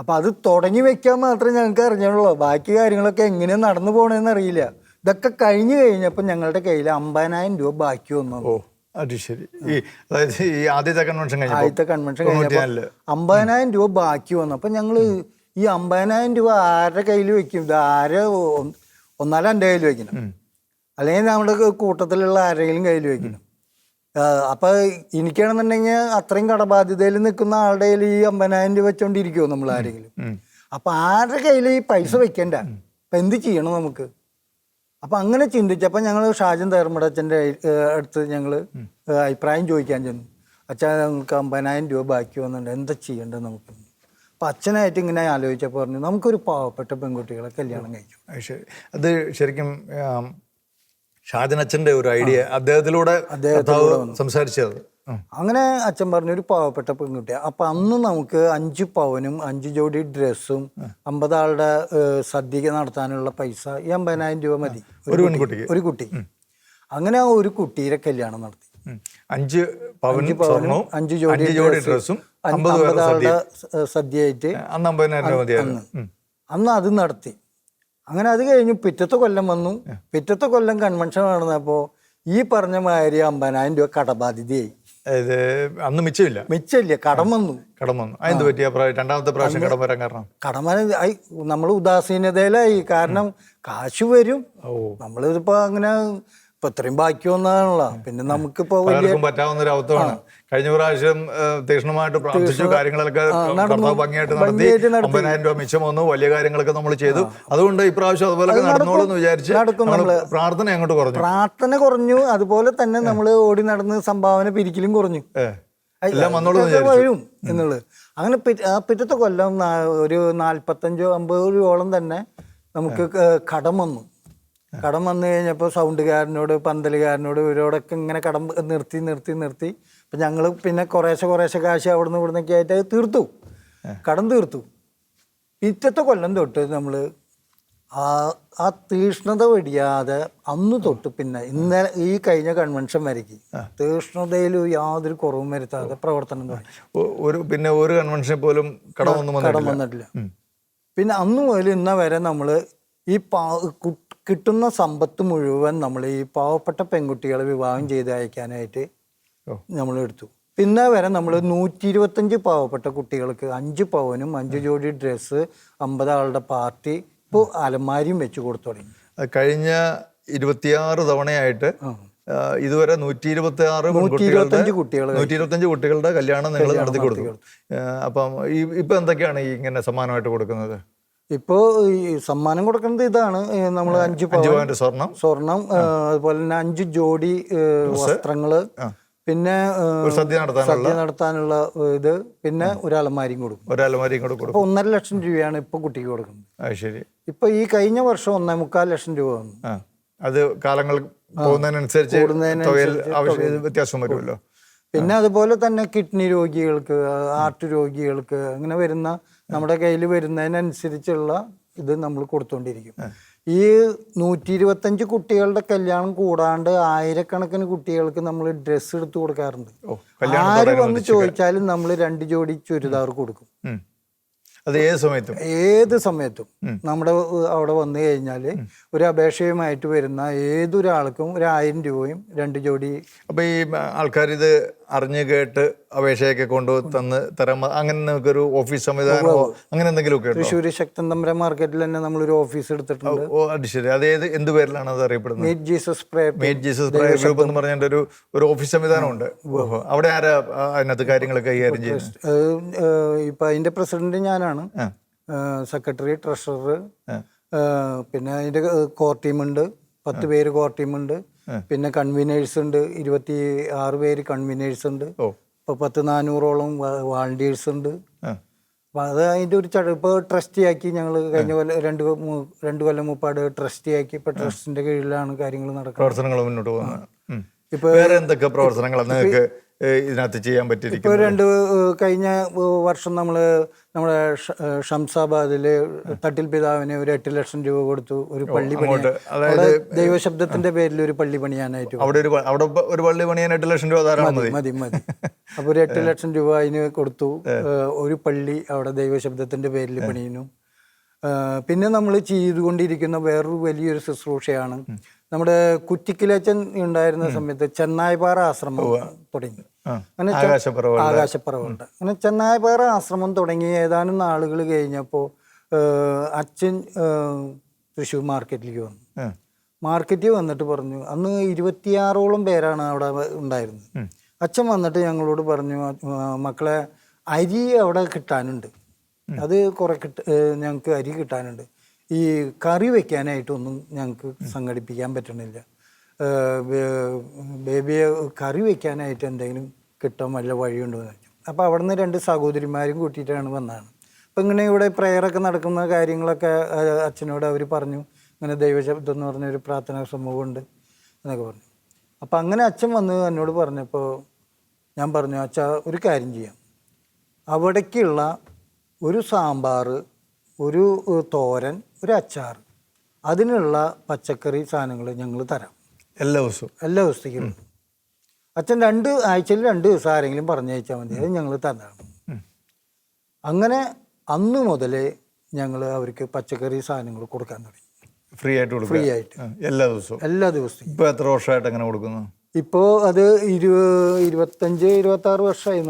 അപ്പൊ അത് തുടങ്ങി വെക്കാൻ മാത്രമേ ഞങ്ങൾക്ക് അറിഞ്ഞുള്ളൂ. ബാക്കി കാര്യങ്ങളൊക്കെ എങ്ങനെയാ നടന്നു പോകണമെന്ന് അറിയില്ല. ഇതൊക്കെ കഴിഞ്ഞു കഴിഞ്ഞപ്പോൾ ഞങ്ങളുടെ കയ്യിൽ 50,000 രൂപ ബാക്കി വന്നു. അത് ശരി. അതായത് ഈ ആദ്യത്തെ കൺവെൻഷൻ കഴിഞ്ഞപ്പോൾ 50,000 രൂപ ബാക്കി വന്നു. അപ്പൊ ഞങ്ങള് ഈ 50,000 രൂപ ആരുടെ കയ്യിൽ വെക്കും? ഇത് ഒന്നാലും എൻ്റെ കയ്യിൽ വെക്കണം, അല്ലെങ്കിൽ നമ്മുടെ കൂട്ടത്തിലുള്ള ആരെങ്കിലും കയ്യിൽ വെക്കണം. അപ്പൊ എനിക്കാണെന്നുണ്ടെങ്കിൽ അത്രയും കടബാധ്യതയിൽ നിൽക്കുന്ന ആളുടെ കയ്യിൽ ഈ 50,000 രൂപ വെച്ചോണ്ടിരിക്കുമോ നമ്മൾ ആരെങ്കിലും? അപ്പൊ ആരുടെ കയ്യിൽ ഈ പൈസ വെക്കണ്ട, അപ്പൊ എന്ത് ചെയ്യണം നമുക്ക്? അപ്പൊ അങ്ങനെ ചിന്തിച്ചപ്പോൾ ഞങ്ങൾ ഷാജൻ തേർമടച്ചൻ്റെ അടുത്ത് ഞങ്ങൾ അഭിപ്രായം ചോദിക്കാൻ ചെന്നു. അച്ഛാ, നമുക്ക് 50,000 രൂപ ബാക്കി വന്നിട്ടുണ്ട്, എന്താ ചെയ്യേണ്ടത് നമുക്ക്? അപ്പം അച്ഛനായിട്ട് ഇങ്ങനെ ആലോചിച്ചപ്പോൾ പറഞ്ഞു, നമുക്കൊരു പാവപ്പെട്ട പെൺകുട്ടികളെ കല്യാണം കഴിക്കും. ശരി. അത് ശരിക്കും ഷാജനച്ഛൻ്റെ ഒരു ഐഡിയ, അദ്ദേഹത്തിലൂടെ സംസാരിച്ചത്. അങ്ങനെ അച്ഛൻ പറഞ്ഞു ഒരു പാവപ്പെട്ട പെൺകുട്ടിയാണ്. അപ്പം അന്ന് നമുക്ക് 5 പവനും 5 ജോഡി ഡ്രസ്സും 50 ആളുടെ സദ്യ നടത്താനുള്ള പൈസ ഈ 50,000 രൂപ മതി ഒരു കുട്ടി. അങ്ങനെ ആ ഒരു കുട്ടിയുടെ കല്യാണം നടത്തി. 5 പവനും 5 ജോഡി ഡ്രസ്സും 50 ആളുടെ സദ്യയായിട്ട് അന്ന് അത് നടത്തി. അങ്ങനെ അത് കഴിഞ്ഞ് പിറ്റത്തെ കൊല്ലം വന്നു. പിറ്റത്തെ കൊല്ലം കൺവെൻഷൻ നടന്നപ്പോൾ ഈ പറഞ്ഞ മാതിരി 50,000 രൂപ കടബാധ്യതയായി. അന്ന് മിച്ചമില്ല, കടം വന്നു. അതെന്ത് പറ്റിയ രണ്ടാമത്തെ പ്രാവശ്യം കടം വരാൻ കാരണം? കടം നമ്മൾ ഉദാസീനതയിലായി. കാരണം കാശ് വരും, നമ്മളിതിപ്പോ അങ്ങനെ ഇപ്പൊ ഇത്രയും ബാക്കി വന്നതാണല്ലോ. പിന്നെ നമുക്കിപ്പോ പറ്റാവുന്ന ഒരു അവസ്ഥയാണ്. കഴിഞ്ഞ പ്രാവശ്യം തീക്ഷ്ണമായിട്ട് പ്രാർത്ഥിച്ചു, കാര്യങ്ങളൊക്കെ ഭംഗിയായിട്ട് നടത്തി, 50,000 രൂപ മിച്ചം വന്നു, വലിയ കാര്യങ്ങളൊക്കെ നമ്മൾ ചെയ്തു. അതുകൊണ്ട് ഇപ്രാവശ്യം അതുപോലെ നടന്നോളൂ എന്ന് വിചാരിച്ച് പ്രാർത്ഥന അങ്ങോട്ട് കുറഞ്ഞു. പ്രാർത്ഥന കുറഞ്ഞു, അതുപോലെ തന്നെ നമ്മൾ ഓടി നടന്ന് സംഭാവന പിരിക്കലും കുറഞ്ഞു. വരും എന്നുള്ളത്. അങ്ങനെ പിറ്റത്തെ കൊല്ലം ഒരു 45-50 രൂപയോളം തന്നെ നമുക്ക് കടം വന്നു. കടം വന്നു കഴിഞ്ഞപ്പോൾ സൗണ്ടുകാരനോട്, പന്തലുകാരനോട്, ഇവരോടൊക്കെ ഇങ്ങനെ കടം നിർത്തി അപ്പം ഞങ്ങൾ പിന്നെ കുറേശ്ശെ കാശ് അവിടുന്ന് ഇവിടുന്നൊക്കെ ആയിട്ട് കടം തീർത്തു. പിറ്റത്തെ കൊല്ലം തൊട്ട് നമ്മൾ ആ തീഷ്ണത വെടിയാതെ അന്ന് തൊട്ട് പിന്നെ ഇന്നലെ ഈ കഴിഞ്ഞ കൺവെൻഷൻ വരയ്ക്ക് തീഷ്ണതയിൽ യാതൊരു കുറവും വരുത്താതെ പ്രവർത്തനം പിന്നെ ഒരു കൺവെൻഷൻ പോലും കടം വന്നിട്ടില്ല. പിന്നെ അന്ന് മുതൽ ഇന്ന വരെ നമ്മൾ ഈ കിട്ടുന്ന സമ്പത്ത് മുഴുവൻ നമ്മൾ ഈ പാവപ്പെട്ട പെൺകുട്ടികളെ വിവാഹം ചെയ്ത് അയക്കാനായിട്ട് നമ്മൾ എടുത്തു. പിന്നെ വരെ നമ്മൾ 125 പാവപ്പെട്ട കുട്ടികൾക്ക് 5 പവനും 5 ജോഡി ഡ്രസ്സ് 50 ആളുടെ പാർട്ടി ഇപ്പോൾ അലമാരിയും വെച്ച് കൊടുത്തു തുടങ്ങി. കഴിഞ്ഞ 26 തവണയായിട്ട് ഇതുവരെ 125 കുട്ടികളുടെ കല്യാണം നിങ്ങൾ നടത്തി കൊടുത്തു. അപ്പം ഇപ്പൊ എന്തൊക്കെയാണ് ഇങ്ങനെ സമ്മാനമായിട്ട് കൊടുക്കുന്നത്? ഇപ്പോൾ ഈ സമ്മാനം കൊടുക്കുന്നത് ഇതാണ്, നമ്മൾ 5 5 പവൻ പവന്റെ സ്വർണം, സ്വർണം, അതുപോലെ തന്നെ 5 ജോഡി വസ്ത്രങ്ങള്, പിന്നെ ഒരു സദ്യ നടത്താനുള്ള നടത്താനുള്ള ഇത്, പിന്നെ ഒരു അലമാരിയും കൊടുക്കും. ഒരു അലമാരിയും കൂടെ കൊടുക്കും. അപ്പൊ 1.5 ലക്ഷം രൂപയാണ് ഇപ്പൊ കുട്ടിക്ക് കൊടുക്കുന്നത്. അത് ശരി. ഇപ്പൊ ഈ കഴിഞ്ഞ വർഷം 1.25 ലക്ഷം രൂപ വന്നു. അത് കാലങ്ങൾ പോകുന്നതിനനുസരിച്ച് വ്യത്യാസം വരുമല്ലോ. പിന്നെ അതുപോലെ തന്നെ കിഡ്നി രോഗികൾക്ക്, ഹാർട്ട് രോഗികൾക്ക്, അങ്ങനെ വരുന്ന നമ്മുടെ കയ്യിൽ വരുന്നതിനനുസരിച്ചുള്ള ഇത് നമ്മൾ കൊടുത്തോണ്ടിരിക്കും. ഈ 125 കുട്ടികളുടെ കല്യാണം കൂടാണ്ട് ആയിരക്കണക്കിന് കുട്ടികൾക്ക് നമ്മൾ ഡ്രസ്സ് എടുത്ത് കൊടുക്കാറുണ്ട്. ആര് വന്ന് ചോദിച്ചാലും നമ്മൾ 2 ജോഡി ചുരിദാർ കൊടുക്കും. അത് ഏത് സമയത്തും നമ്മുടെ അവിടെ വന്നു കഴിഞ്ഞാൽ ഒരു അപേക്ഷയുമായിട്ട് വരുന്ന ഏതൊരാൾക്കും 1000 രൂപയും 2 ജോഡി. അപ്പൊ ഈ ആൾക്കാർ ഇത് അറിഞ്ഞു കേട്ട് അപേക്ഷയൊക്കെ കൊണ്ടുതന്ന് തരാൻ അങ്ങനെ ഒരു ഓഫീസ് സംവിധാനമോ അങ്ങനെ എന്തെങ്കിലും ഒക്കെ തൃശ്ശൂർ ശക്തൻ തമ്പുരാൻ മാർക്കറ്റിൽ തന്നെ നമ്മളൊരു ഓഫീസ് എടുത്തിട്ടുണ്ട്. അത് ശരി. അത് എന്ത് പേരിലാണ് അത് അറിയപ്പെടുന്നത്? മീറ്റ് ജീസസ് പ്രയർ ഗ്രൂപ്പ് എന്ന് പറഞ്ഞ ഒരു ഓഫീസ് സംവിധാനമുണ്ട്. അവിടെ ആരാ അതിനകത്ത് കാര്യങ്ങൾ കൈകാര്യം ചെയ്യുന്നത്? ഇപ്പൊ അതിന്റെ പ്രസിഡന്റ് ഞാനാണ്. സെക്രട്ടറി, ട്രഷറർ, പിന്നെ അതിന്റെ കോർ ടീമുണ്ട്, 10 പേര് കോർ ടീമുണ്ട്. പിന്നെ കൺവീനേഴ്സ് ഉണ്ട്, 26 പേര് കൺവീനേഴ്സ് ഉണ്ട്. ഇപ്പൊ 400-ഓളം വാളണ്ടിയേഴ്സ് ഉണ്ട്. അപ്പൊ അത് അതിന്റെ ഒരു ഇപ്പൊ ട്രസ്റ്റിയാക്കി ഞങ്ങൾ കഴിഞ്ഞ കൊല്ലം 2 കൊല്ലം മുപ്പാട് ട്രസ്റ്റിയാക്കി. ഇപ്പൊ ട്രസ്റ്റിന്റെ കീഴിലാണ് കാര്യങ്ങൾ നടക്കുന്നത്, പ്രവർത്തനങ്ങൾ മുന്നോട്ട് പോകുന്നത്. ഇപ്പൊ വേറെ എന്തൊക്കെ പ്രവർത്തനങ്ങളാണ് നിങ്ങൾക്ക് ഇതിനകത്ത് ചെയ്യാൻ പറ്റിയിരിക്കും? ഇപ്പോൾ കഴിഞ്ഞ വർഷം നമ്മുടെ ഷംസാബാദില് തട്ടിൽ പിതാവിന് ഒരു 8 ലക്ഷം രൂപ കൊടുത്തു. ഒരു പള്ളി പണി, ദൈവശബ്ദത്തിന്റെ പേരിൽ ഒരു പള്ളി പണിയാനായിട്ട്. അവിടെ ഒരു പള്ളി പണിയാൻ 8 ലക്ഷം രൂപ മതി. അപ്പൊ ഒരു 8 ലക്ഷം രൂപ അതിന് കൊടുത്തു. ഒരു പള്ളി അവിടെ ദൈവശബ്ദത്തിന്റെ പേരിൽ പണിയുന്നു. പിന്നെ നമ്മൾ ചെയ്തുകൊണ്ടിരിക്കുന്ന വേറൊരു വലിയൊരു ശുശ്രൂഷയാണ്. നമ്മുടെ കുറ്റിക്കിലച്ചൻ ഉണ്ടായിരുന്ന സമയത്ത് ചെന്നായ്പാറ ആശ്രമം തുടങ്ങി. അങ്ങനെ ആകാശപ്പറവുണ്ട്. അങ്ങനെ ചെന്നായ്പാറ ആശ്രമം തുടങ്ങി ഏതാനും നാളുകൾ കഴിഞ്ഞപ്പോൾ അച്ഛൻ തൃശ്ശൂർ മാർക്കറ്റിലേക്ക് വന്നു. മാർക്കറ്റിൽ വന്നിട്ട് പറഞ്ഞു, അന്ന് 26ഓളം പേരാണ് അവിടെ ഉണ്ടായിരുന്നത്. അച്ഛൻ വന്നിട്ട് ഞങ്ങളോട് പറഞ്ഞു, മക്കളെ അരി അവിടെ കിട്ടാനുണ്ട്, അത് കുറെ ഞങ്ങൾക്ക് അരി കിട്ടാനുണ്ട്. ഈ കറി വെക്കാനായിട്ടൊന്നും ഞങ്ങൾക്ക് സംഘടിപ്പിക്കാൻ പറ്റണില്ല. ബേബിയെ കറി വെക്കാനായിട്ട് എന്തെങ്കിലും കിട്ടാൻ വല്ല വഴിയുണ്ടോ എന്ന് വെച്ചു. അപ്പോൾ അവിടെ നിന്ന് 2 സഹോദരിമാരും കൂട്ടിയിട്ടാണ് വന്നതാണ്. അപ്പം ഇങ്ങനെ ഇവിടെ പ്രേയറൊക്കെ നടക്കുന്ന കാര്യങ്ങളൊക്കെ അച്ഛനോട് അവർ പറഞ്ഞു, ഇങ്ങനെ ദൈവശബ്ദം എന്ന് പറഞ്ഞൊരു പ്രാർത്ഥനാ സമൂഹമുണ്ട് എന്നൊക്കെ പറഞ്ഞു. അപ്പം അങ്ങനെ അച്ഛൻ വന്ന് എന്നോട് പറഞ്ഞപ്പോൾ ഞാൻ പറഞ്ഞു, അച്ഛാ ഒരു കാര്യം ചെയ്യാം, അവിടേക്കുള്ള ഒരു സാമ്പാർ, ഒരു തോരൻ, ഒരു അച്ചാർ, അതിനുള്ള പച്ചക്കറി സാധനങ്ങൾ ഞങ്ങൾ തരാം എല്ലാ ദിവസത്തേക്കും. അച്ഛൻ 2 ആഴ്ചയിൽ 2 ദിവസം ആരെങ്കിലും പറഞ്ഞയച്ചാൽ മതി, അത് ഞങ്ങൾ തന്നതാണ്. അങ്ങനെ അന്ന് മുതലേ ഞങ്ങൾ അവർക്ക് പച്ചക്കറി സാധനങ്ങൾ കൊടുക്കാൻ തുടങ്ങി. ഫ്രീ ആയിട്ട് എല്ലാ ദിവസവും. ഇപ്പോൾ എത്ര വർഷമായിട്ട് അങ്ങനെ കൊടുക്കുന്നു? ഇപ്പോൾ അത് 25-26 വർഷമായി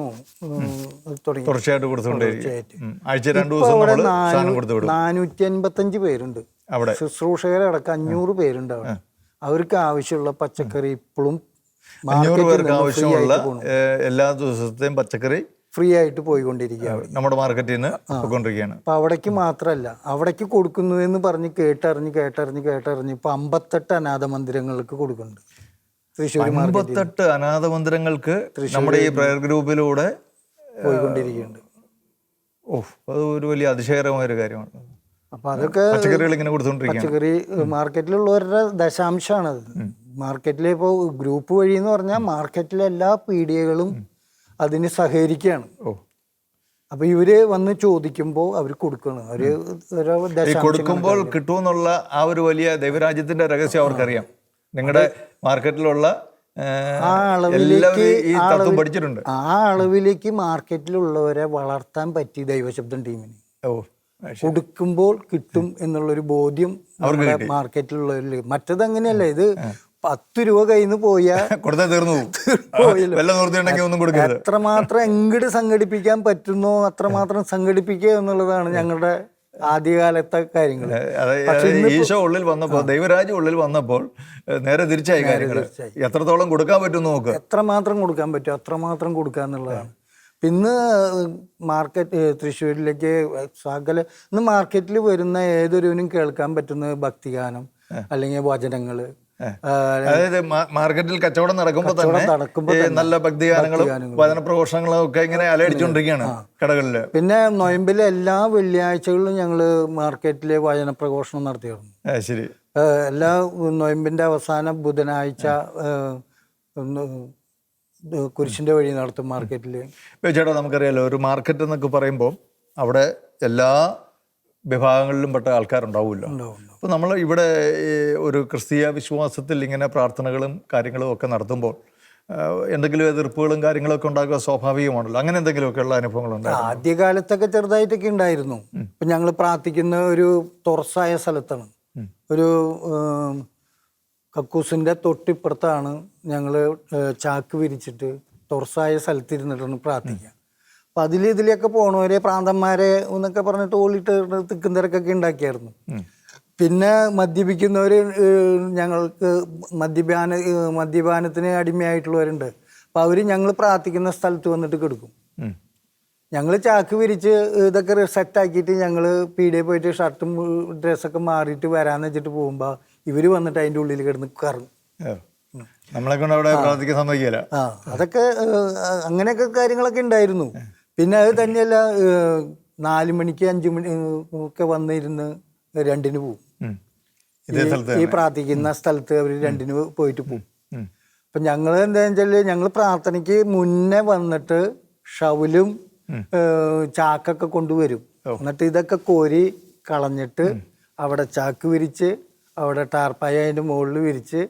തുടങ്ങി. തുടർച്ചയായിട്ട് 455 പേരുണ്ട് അവിടെ, ശുശ്രൂഷകരടക്കം 500 പേരുണ്ട് അവിടെ. അവർക്ക് ആവശ്യമുള്ള പച്ചക്കറി ഇപ്പോഴും 500 പേർക്ക് ആവശ്യമുള്ള എല്ലാ ദിവസത്തെയും പച്ചക്കറി ഫ്രീ ആയിട്ട് പോയിക്കൊണ്ടിരിക്കുകയാണ് നമ്മുടെ മാർക്കറ്റിൽ നിന്ന് പോയിക്കൊണ്ടിരിക്കുകയാണ്. അപ്പൊ അവിടേക്ക് മാത്രമല്ല, അവിടേക്ക് കൊടുക്കുന്നു എന്ന് പറഞ്ഞ് കേട്ടറിഞ്ഞ് ഇപ്പൊ 58 അനാഥ മന്ദിരങ്ങൾക്ക് കൊടുക്കുന്നുണ്ട്. 58 അനാഥ മന്ദിരങ്ങൾക്ക് നമ്മുടെ ഈ പ്രയർ ഗ്രൂപ്പിലൂടെ പോയിക്കൊണ്ടിരിക്കുന്നുണ്ട്. അത് ഒരു വലിയ അതിശയകരമായ ഒരു കാര്യമാണ്. അപ്പൊ അതൊക്കെ പച്ചക്കറികൾ ഇങ്ങനെ കൊടുത്തോണ്ടിരിക്കുകയാണ്. പച്ചക്കറി മാർക്കറ്റിലുള്ളവരുടെ ദശാംശമാണ് അത്. മാർക്കറ്റിലെ ഇപ്പോൾ ഗ്രൂപ്പ് വഴി എന്ന് പറഞ്ഞാൽ മാർക്കറ്റിലെ എല്ലാ പീഡിയകളും അതിന് സഹകരിക്കുകയാണ്. അപ്പൊ ഇവര് വന്ന് ചോദിക്കുമ്പോൾ അവർ കൊടുക്കണം. കൊടുക്കുമ്പോൾ കിട്ടുമെന്നുള്ള ആ ഒരു വലിയ ദൈവരാജ്യത്തിന്റെ രഹസ്യം അവർക്കറിയാം. നിങ്ങളുടെ മാർക്കറ്റിലുള്ള ആ അളവിലേക്ക് പഠിച്ചിട്ടുണ്ട്. ആ അളവിലേക്ക് മാർക്കറ്റിലുള്ളവരെ വളർത്താൻ പറ്റി ദൈവശബ്ദം ടീമിന്. കൊടുക്കുമ്പോൾ കിട്ടും എന്നുള്ളൊരു ബോധ്യം മാർക്കറ്റിലുള്ളവരിൽ. മറ്റത് അങ്ങനെയല്ല, ഇത് 10 രൂപ കയ്യിൽ നിന്ന് പോയാൽ എത്രമാത്രം എങ്ങോട്ട് സംഘടിപ്പിക്കാൻ പറ്റുന്നോ അത്രമാത്രം സംഘടിപ്പിക്കുക എന്നുള്ളതാണ് ഞങ്ങളുടെ ആദ്യകാലത്തെ കാര്യങ്ങൾ. ഈശോ ഉള്ളിൽ വന്നപ്പോൾ, ദൈവരാജ്യം ഉള്ളിൽ വന്നപ്പോൾ നേരെ തിരിച്ചായി കാര്യങ്ങൾ. എത്രത്തോളം കൊടുക്കാൻ പറ്റും നോക്കുക, എത്രമാത്രം കൊടുക്കാൻ പറ്റും അത്രമാത്രം കൊടുക്കുക എന്നുള്ളതാണ്. ഇന്ന് മാർക്കറ്റ് തൃശ്ശൂരിലേക്ക് ഇന്ന് മാർക്കറ്റിൽ വരുന്ന ഏതൊരുവനും കേൾക്കാൻ പറ്റുന്ന ഭക്തിഗാനം അല്ലെങ്കിൽ വചനങ്ങൾ. അതായത് മാർക്കറ്റിൽ കച്ചവടം നടക്കുമ്പോൾ തന്നെ നല്ല ഭക്തിഗാനങ്ങളും വചനപ്രഘോഷങ്ങളും ഒക്കെ ഇങ്ങനെ അലയടിച്ചുകൊണ്ടിരിക്കുകയാണ് കടകളില്. പിന്നെ നൊയമ്പിലെ എല്ലാ വെള്ളിയാഴ്ചകളിലും ഞങ്ങള് മാർക്കറ്റില് വചനപ്രഘോഷണം നടത്തിയിരുന്നു. ശരി. എല്ലാ നൊയമ്പിന്റെ അവസാന ബുധനാഴ്ച കുരിശിന്റെ വഴി നടത്തും മാർക്കറ്റില്. ചേട്ടാ, നമുക്കറിയാലോ, ഒരു മാർക്കറ്റ് എന്നൊക്കെ പറയുമ്പോൾ അവിടെ എല്ലാ വിഭാഗങ്ങളിലും പെട്ട ആൾക്കാരുണ്ടാവുമല്ലോ. അപ്പോൾ നമ്മൾ ഇവിടെ ഒരു ക്രിസ്തീയ വിശ്വാസത്തിൽ ഇങ്ങനെ പ്രാർത്ഥനകളും കാര്യങ്ങളും ഒക്കെ നടത്തുമ്പോൾ എന്തെങ്കിലും എതിർപ്പുകളും കാര്യങ്ങളൊക്കെ ഉണ്ടാക്കുക സ്വാഭാവികമാണല്ലോ. അങ്ങനെ എന്തെങ്കിലുമൊക്കെ ഉള്ള അനുഭവങ്ങളുണ്ട്? ആദ്യകാലത്തൊക്കെ ചെറുതായിട്ടൊക്കെ ഉണ്ടായിരുന്നു. ഇപ്പം ഞങ്ങൾ പ്രാർത്ഥിക്കുന്ന ഒരു തുറസായ സ്ഥലത്താണ്. ഒരു കക്കൂസിൻ്റെ തൊട്ടിപ്പുറത്താണ് ഞങ്ങൾ ചാക്ക് വിരിച്ചിട്ട് തുറസായ സ്ഥലത്തിരുന്നിട്ടാണ് പ്രാർത്ഥിക്കുക. അപ്പം ഇതിലൊക്കെ പോണവരെ പ്രാന്തന്മാരെ എന്നൊക്കെ പറഞ്ഞിട്ട് ഓളിട്ട് തിക്കുന്തരക്കൊക്കെ ഉണ്ടാക്കിയായിരുന്നു. പിന്നെ മദ്യപിക്കുന്നവർ, ഞങ്ങൾക്ക് മദ്യപാനത്തിന് അടിമയായിട്ടുള്ളവരുണ്ട്. അപ്പം അവർ ഞങ്ങൾ പ്രാർത്ഥിക്കുന്ന സ്ഥലത്ത് വന്നിട്ട് കിടക്കും. ഞങ്ങൾ ചാക്ക് വിരിച്ച് ഇതൊക്കെ സെറ്റാക്കിയിട്ട് ഞങ്ങൾ പീടികയിൽ പോയിട്ട് ഷർട്ടും ഡ്രസ്സൊക്കെ മാറിയിട്ട് വരാന്ന് വെച്ചിട്ട് പോകുമ്പോൾ ഇവർ വന്നിട്ട് അതിൻ്റെ ഉള്ളിൽ കിടന്ന് കറങ്ങും. നമ്മളെ കൊണ്ട് അവിടെ പ്രാർത്ഥിക്കാൻ സമ്മതിക്കില്ല. അതൊക്കെ അങ്ങനെയൊക്കെ കാര്യങ്ങളൊക്കെ ഉണ്ടായിരുന്നു. പിന്നെ അത് തന്നെയല്ല, 4 മണിക്ക് 5 മണി ഒക്കെ വന്നിരുന്ന് 2-ന് പോവും. ഈ പ്രാർത്ഥിക്കുന്ന സ്ഥലത്ത് അവർ 2-ന് പോയിട്ട് പോവും. അപ്പം ഞങ്ങൾ എന്താണെന്ന് വെച്ചാൽ ഞങ്ങൾ പ്രാർത്ഥനയ്ക്ക് മുന്നേ വന്നിട്ട് ഷവലും ചാക്കൊക്കെ കൊണ്ടുവരും. എന്നിട്ട് ഇതൊക്കെ കോരി കളഞ്ഞിട്ട് അവിടെ ചാക്ക് വിരിച്ച് അവിടെ ടാർപ്പായ അതിൻ്റെ മുകളിൽ വിരിച്ച്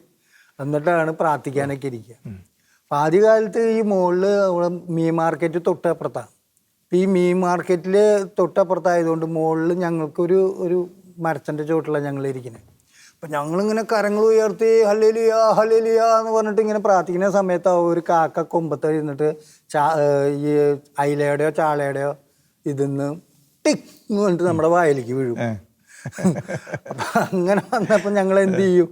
എന്നിട്ടാണ് പ്രാർത്ഥിക്കാനൊക്കെ ഇരിക്കുക. അപ്പം ആദ്യകാലത്ത് ഈ മുകളിൽ അവിടെ മീൻ മാർക്കറ്റ് തൊട്ടപ്പുറത്താണ്. ഈ മീൻ മാർക്കറ്റിൽ തൊട്ടപ്പുറത്തായതുകൊണ്ട് മുകളിൽ ഞങ്ങൾക്കൊരു മരത്തിൻ്റെ ചുവട്ടിലാണ് ഞങ്ങൾ ഇരിക്കുന്നത്. അപ്പം ഞങ്ങളിങ്ങനെ കരങ്ങൾ ഉയർത്തി ഹല്ലേലൂയ ഹല്ലേലൂയ എന്ന് പറഞ്ഞിട്ട് ഇങ്ങനെ പ്രാർത്ഥിക്കുന്ന സമയത്ത് ഒരു കാക്ക കൊമ്പത്ത് ഇരുന്നിട്ട് ഈ അയിലയുടെയോ ചാളയുടെയോ ഇതിന്ന് ടിക് എന്ന് പറഞ്ഞിട്ട് നമ്മുടെ വായിലേക്ക് വീഴും. അപ്പം അങ്ങനെ വന്നപ്പോൾ ഞങ്ങൾ എന്ത് ചെയ്യും,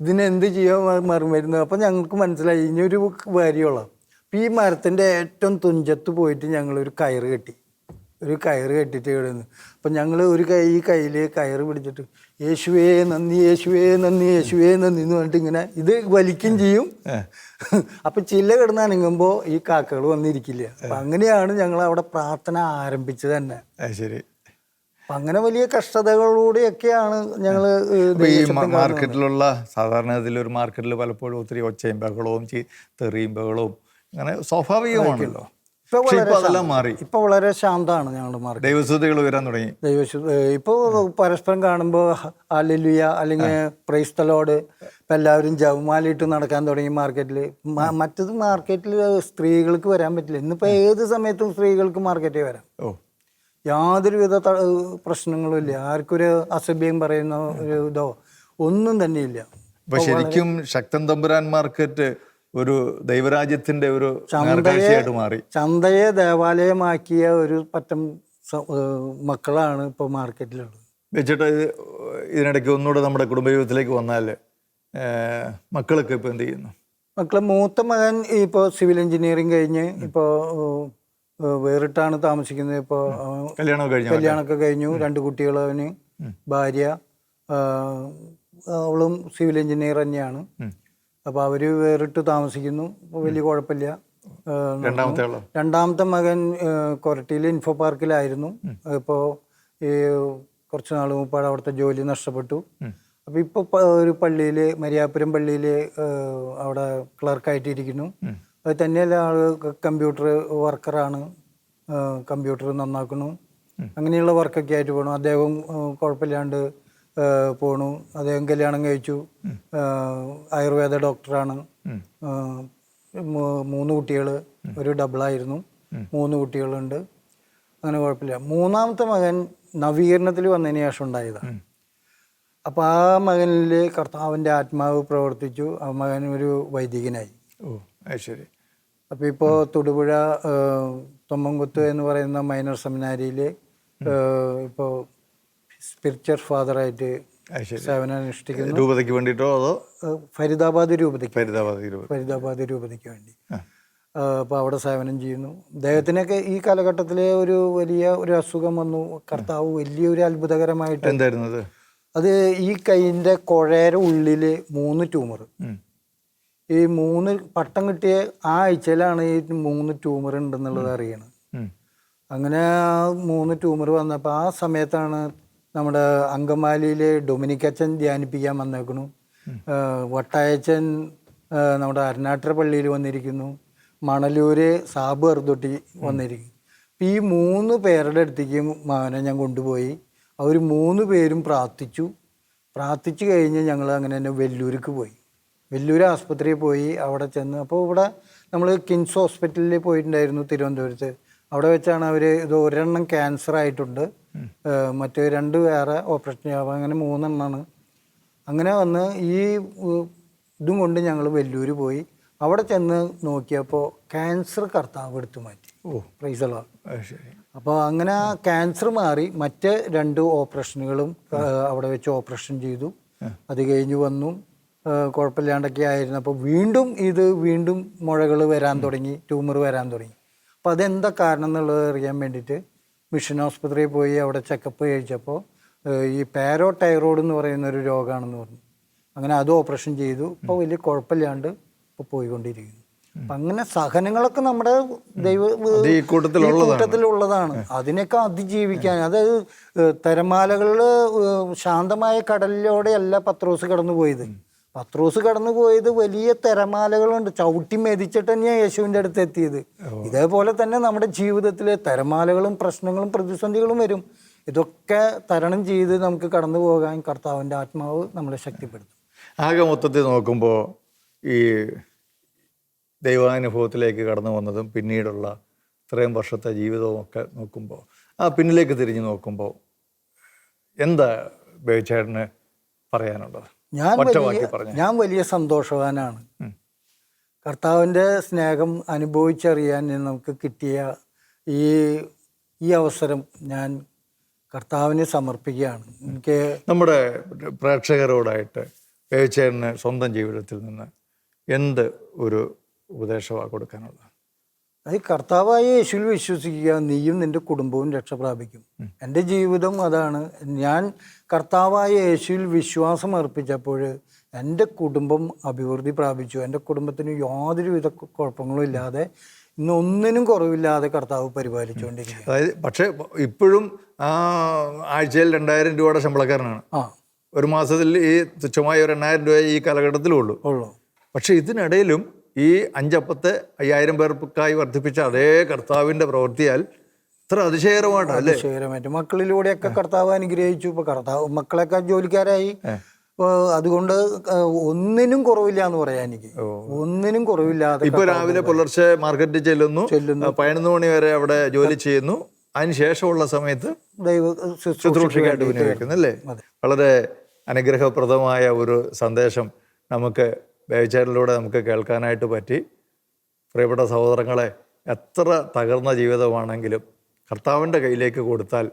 ഇതിനെന്ത് ചെയ്യാൻ മറുമരുന്ന്. അപ്പം ഞങ്ങൾക്ക് മനസ്സിലായി ഇനിയൊരു വരിയുള്ള. അപ്പം ഈ മരത്തിൻ്റെ ഏറ്റവും തുഞ്ചത്ത് പോയിട്ട് ഞങ്ങളൊരു കയറ് കെട്ടിയിട്ട് ഇവിടെ നിന്ന്. അപ്പം ഞങ്ങൾ ഈ കയ്യിൽ കയറ് പിടിച്ചിട്ട് യേശുവേ നന്ദി യേശുവേ നന്ദി യേശുവേ നന്ദി എന്ന് പറഞ്ഞിട്ട് ഇങ്ങനെ ഇത് വലിക്കും ചെയ്യും. അപ്പം ചില്ല കിടന്ന് അനങ്ങുമ്പോൾ ഈ കാക്കകൾ വന്നിരിക്കില്ല. അപ്പം അങ്ങനെയാണ് ഞങ്ങൾ അവിടെ പ്രാർത്ഥന ആരംഭിച്ചത് തന്നെ. ശരി. അപ്പം അങ്ങനെ വലിയ കഷ്ടതകളിലൂടെയൊക്കെയാണ് ഞങ്ങൾ ഈ മാർക്കറ്റിലുള്ള സാധാരണ ഇതിലൊരു മാർക്കറ്റിൽ പലപ്പോഴും ഒത്തിരി ഒച്ചയും ബഹളവും തെറിയും ബഹളവും അങ്ങനെ സ്വാഭാവികമാണല്ലോ. അതെല്ലാം മാറി. ഇപ്പൊ വളരെ ശാന്തമാണ് ഞങ്ങളുടെ മാർക്കറ്റ്. ദൈവസ്തുതികൾ വരാൻ തുടങ്ങി. ഇപ്പൊ പരസ്പരം കാണുമ്പോൾ ഹല്ലേലൂയ അല്ലെങ്കിൽ പ്രൈസ് ദി ലോർഡ് ഇപ്പം എല്ലാവരും ജപമാലയിട്ട് നടക്കാൻ തുടങ്ങി മാർക്കറ്റിൽ. മറ്റത് മാർക്കറ്റിൽ സ്ത്രീകൾക്ക് വരാൻ പറ്റില്ല. ഇന്നിപ്പോൾ ഏത് സമയത്തും സ്ത്രീകൾക്ക് മാർക്കറ്റിൽ വരാം. യാതൊരുവിധ പ്രശ്നങ്ങളും ഇല്ല. ആർക്കൊരു അസഭ്യം പറയുന്ന ഒരു ഇതോ ഒന്നും തന്നെയില്ല. ഇപ്പൊ ശരിക്കും ശക്തൻ തമ്പുരാൻ മാർക്കറ്റ് ഒരു ദൈവരാജ്യത്തിന്റെ ഒരു നേർക്കാഴ്ചയായിട്ട് മാറി. ചന്തയെ ദേവാലയമാക്കിയ ഒരു പറ്റം മക്കളാണ് ഇപ്പോൾ മാർക്കറ്റിലുള്ളത്. വെച്ചിട്ട് ഇതിനിടയ്ക്ക് ഒന്നുകൂടെ നമ്മുടെ കുടുംബജീവിതത്തിലേക്ക് വന്നാൽ മക്കളൊക്കെ ഇപ്പോൾ എന്ത് ചെയ്യുന്നു? മക്കളെ മൂത്ത മകൻ ഇപ്പോൾ സിവിൽ എഞ്ചിനീയറിങ് കഴിഞ്ഞ് ഇപ്പോൾ വേറിട്ടാണ് താമസിക്കുന്നത്. ഇപ്പോൾ കല്യാണമൊക്കെ കഴിഞ്ഞു. 2 കുട്ടികൾ, അവന് ഭാര്യ, അവളും സിവിൽ എഞ്ചിനീയർ തന്നെയാണ്. അപ്പോൾ അവർ വേറിട്ട് താമസിക്കുന്നു. വലിയ കുഴപ്പമില്ല. രണ്ടാമത്തെ മകൻ കൊരട്ടിയിൽ ഇൻഫോ പാർക്കിലായിരുന്നു. ഇപ്പോൾ ഈ കുറച്ച് നാൾ മുമ്പാട് അവിടുത്തെ ജോലി നഷ്ടപ്പെട്ടു. അപ്പോൾ ഇപ്പോൾ ഒരു പള്ളിയിൽ, മരിയാപുരം പള്ളിയിൽ അവിടെ ക്ലർക്കായിട്ട് ഇരിക്കുന്നു. അത് തന്നെയല്ല, ആൾ കമ്പ്യൂട്ടർ വർക്കറാണ്. കമ്പ്യൂട്ടർ നന്നാക്കുന്നു. അങ്ങനെയുള്ള വർക്കൊക്കെ ആയിട്ട് പോകണം. അദ്ദേഹം കുഴപ്പമില്ലാണ്ട് പോണു. അദ്ദേഹം കല്യാണം കഴിച്ചു. ആയുർവേദ ഡോക്ടറാണ്. 3 കുട്ടികൾ, ഒരു ഡബിളായിരുന്നു. 3 കുട്ടികളുണ്ട്. അങ്ങനെ കുഴപ്പമില്ല. മൂന്നാമത്തെ മകൻ നവീകരണത്തിൽ വന്നതിന് ശേഷം ഉണ്ടായതാണ്. അപ്പോൾ ആ മകനിൽ കർത്താവിൻ്റെ ആത്മാവ് പ്രവർത്തിച്ചു. ആ മകൻ ഒരു വൈദികനായി. ശരി. അപ്പോൾ ഇപ്പോൾ തൊടുപുഴ തൊമ്മൻകുത്ത് എന്ന് പറയുന്ന മൈനർ സെമിനാരിയിൽ ഇപ്പോൾ സ്പിരിച്വൽ ഫാദറായിട്ട് സേവനം അനുഷ്ഠിക്കുന്നു. രൂപതയ്ക്ക് വേണ്ടിയിട്ടോ അതോ ഫരീദാബാദ് രൂപതയ്ക്ക് വേണ്ടി. അപ്പോൾ അവിടെ സേവനം ചെയ്യുന്നു. അദ്ദേഹത്തിനൊക്കെ ഈ കാലഘട്ടത്തിലെ ഒരു അസുഖം വന്നു. കർത്താവ് വലിയൊരു അത്ഭുതകരമായിട്ട് എന്തായിരുന്നു അത്? അത് ഈ കൈയിൻ്റെ കുഴയുടെ ഉള്ളിൽ 3 ട്യൂമർ. ഈ 3 പട്ടം കിട്ടിയ ആ ആഴ്ചയിലാണ് ഈ 3 ട്യൂമർ ഉണ്ടെന്നുള്ളത് അറിയണത്. അങ്ങനെ 3 ട്യൂമർ വന്നപ്പോൾ ആ സമയത്താണ് നമ്മുടെ അങ്കമാലിയിലെ ഡൊമിനിക് അച്ഛൻ ധ്യാനിപ്പിക്കാൻ വന്നേക്കണു. വട്ടായച്ചൻ നമ്മുടെ അരുണാട്ടര പള്ളിയിൽ വന്നിരിക്കുന്നു. മണലൂര് സാബ് അറുതൊട്ടി വന്നിരിക്കും. അപ്പം ഈ 3 പേരുടെ അടുത്തേക്ക് മകനെ ഞാൻ കൊണ്ടുപോയി. അവർ 3 പേരും പ്രാർത്ഥിച്ചു കഴിഞ്ഞ് ഞങ്ങൾ അങ്ങനെ തന്നെ വെല്ലൂർക്ക് പോയി. വെല്ലൂർ ആസ്പത്രിയിൽ പോയി. അവിടെ ചെന്ന് അപ്പോൾ ഇവിടെ നമ്മൾ കിംസ് ഹോസ്പിറ്റലിൽ പോയിട്ടുണ്ടായിരുന്നു തിരുവനന്തപുരത്ത്. അവിടെ വെച്ചാണ് അവർ ഇത് ഒരെണ്ണം ക്യാൻസർ ആയിട്ടുണ്ട്, മറ്റേ 2 വേറെ ഓപ്പറേഷൻ ചെയ്യാം, അങ്ങനെ 3 എണ്ണമാണ്. അങ്ങനെ വന്ന് ഈ ഇതും കൊണ്ട് ഞങ്ങൾ വെല്ലൂർ പോയി. അവിടെ ചെന്ന് നോക്കിയപ്പോൾ ക്യാൻസർ കർത്താവ് എടുത്തു മാറ്റി. Praise the Lord. അപ്പോൾ അങ്ങനെ ആ ക്യാൻസർ മാറി. മറ്റ് 2 ഓപ്പറേഷനുകളും അവിടെ വെച്ച് ഓപ്പറേഷൻ ചെയ്തു. അത് കഴിഞ്ഞ് വന്നു, കുഴപ്പമില്ലാണ്ടൊക്കെ ആയിരുന്നു. അപ്പോൾ വീണ്ടും മുഴകൾ വരാൻ തുടങ്ങി, ട്യൂമർ വരാൻ തുടങ്ങി. അപ്പോൾ അതെന്താ കാരണം എന്നുള്ളത് അറിയാൻ വേണ്ടിയിട്ട് മിഷൻ ആസ്പത്രിയിൽ പോയി. അവിടെ ചെക്കപ്പ് കഴിച്ചപ്പോൾ ഈ പാരോടൈറോയ്ഡ് എന്ന് പറയുന്ന ഒരു രോഗമാണെന്ന് പറഞ്ഞു. അങ്ങനെ അത് ഓപ്പറേഷൻ ചെയ്തു. ഇപ്പോൾ വലിയ കുഴപ്പമില്ലാണ്ട് ഇപ്പോൾ പോയിക്കൊണ്ടിരിക്കുന്നു. അപ്പം അങ്ങനെ സഹനങ്ങളൊക്കെ നമ്മുടെ ഈ കൂട്ടത്തിലുള്ളതാണ്. അതിനൊക്കെ അതിജീവിക്കാൻ, അതായത് തിരമാലകളിൽ ശാന്തമായ കടലിലൂടെയല്ല പത്രോസ് കടന്നു പോയത്. പത്രോസ് കടന്നു പോയത് വലിയ തിരമാലകളുണ്ട്, ചവിട്ടി മെതിച്ചിട്ട് തന്നെയാണ് യേശുവിൻ്റെ അടുത്ത് എത്തിയത്. ഇതേപോലെ തന്നെ നമ്മുടെ ജീവിതത്തിലെ തിരമാലകളും പ്രശ്നങ്ങളും പ്രതിസന്ധികളും വരും. ഇതൊക്കെ തരണം ചെയ്ത് നമുക്ക് കടന്നു പോകാൻ കർത്താവിൻ്റെ ആത്മാവ് നമ്മളെ ശക്തിപ്പെടുത്തും. ആകെ മൊത്തത്തിൽ നോക്കുമ്പോൾ ഈ ദൈവാനുഭവത്തിലേക്ക് കടന്നു വന്നതും പിന്നീടുള്ള ഇത്രയും വർഷത്തെ ജീവിതവും ഒക്കെ നോക്കുമ്പോൾ, ആ പിന്നിലേക്ക് തിരിഞ്ഞു നോക്കുമ്പോൾ എന്താ ബേബിച്ചേട്ടന് പറയാനുള്ളത്? ഞാൻ വലിയ സന്തോഷവാനാണ്. കർത്താവിൻ്റെ സ്നേഹം അനുഭവിച്ചറിയാൻ നമുക്ക് കിട്ടിയ ഈ അവസരം ഞാൻ കർത്താവിന് സമർപ്പിക്കുകയാണ്. എനിക്ക് നമ്മുടെ പ്രേക്ഷകരോടായിട്ട് ബേബിച്ചേട്ടന് സ്വന്തം ജീവിതത്തിൽ നിന്ന് എന്ത് ഒരു ഉപദേശമാണ് കൊടുക്കാനുള്ളത്? അത് കർത്താവായ യേശുവിൽ വിശ്വസിക്കുക, നീയും നിൻ്റെ കുടുംബവും രക്ഷ പ്രാപിക്കും. എൻ്റെ ജീവിതം അതാണ്. ഞാൻ കർത്താവായ യേശുവിൽ വിശ്വാസം അർപ്പിച്ചപ്പോൾ എൻ്റെ കുടുംബം അഭിവൃദ്ധി പ്രാപിച്ചു. എൻ്റെ കുടുംബത്തിന് യാതൊരുവിധ കുഴപ്പങ്ങളും ഇല്ലാതെ, ഇന്നൊന്നിനും കുറവില്ലാതെ കർത്താവ് പരിപാലിച്ചുകൊണ്ടിരിക്കുക. അതായത് പക്ഷേ ഇപ്പോഴും ആഴ്ചയിൽ 2000 രൂപയുടെ ശമ്പളക്കാരനാണ്. ഒരു മാസത്തിൽ ഈ തുച്ഛമായ ഒരു 8000 രൂപ ഈ കാലഘട്ടത്തിലും ഉള്ളൂ. പക്ഷെ ഇതിനിടയിലും ഈ 5 അപ്പത്തെ 5000 പേർക്കായി വർദ്ധിപ്പിച്ച അതേ കർത്താവിൻ്റെ പ്രവൃത്തിയാൽ ഇത്ര അതിശയകരമായിട്ട് മക്കളിലൂടെയൊക്കെ കർത്താവ് അനുഗ്രഹിച്ചു. ഇപ്പൊ കർത്താവ് മക്കളൊക്കെ ജോലിക്കാരായി. അതുകൊണ്ട് ഒന്നിനും കുറവില്ല എന്ന് പറയാൻ എനിക്ക്, ഒന്നിനും കുറവില്ലാതെ. ഇപ്പൊ രാവിലെ പുലർച്ചെ മാർക്കറ്റിൽ ചെല്ലുന്നു, 11 മണി വരെ അവിടെ ജോലി ചെയ്യുന്നു. അതിനുശേഷമുള്ള സമയത്ത് ശുശ്രൂഷയ്ക്കായിട്ട് വിനിയോഗിക്കുന്നു അല്ലേ? വളരെ അനുഗ്രഹപ്രദമായ ഒരു സന്ദേശം നമുക്ക് ബേബിച്ചേട്ടനിലൂടെ നമുക്ക് കേൾക്കാനായിട്ട് പറ്റി. പ്രിയപ്പെട്ട സഹോദരങ്ങളെ, എത്ര തകർന്ന ജീവിതമാണെങ്കിലും കർത്താവിൻ്റെ കയ്യിലേക്ക് കൊടുത്താൽ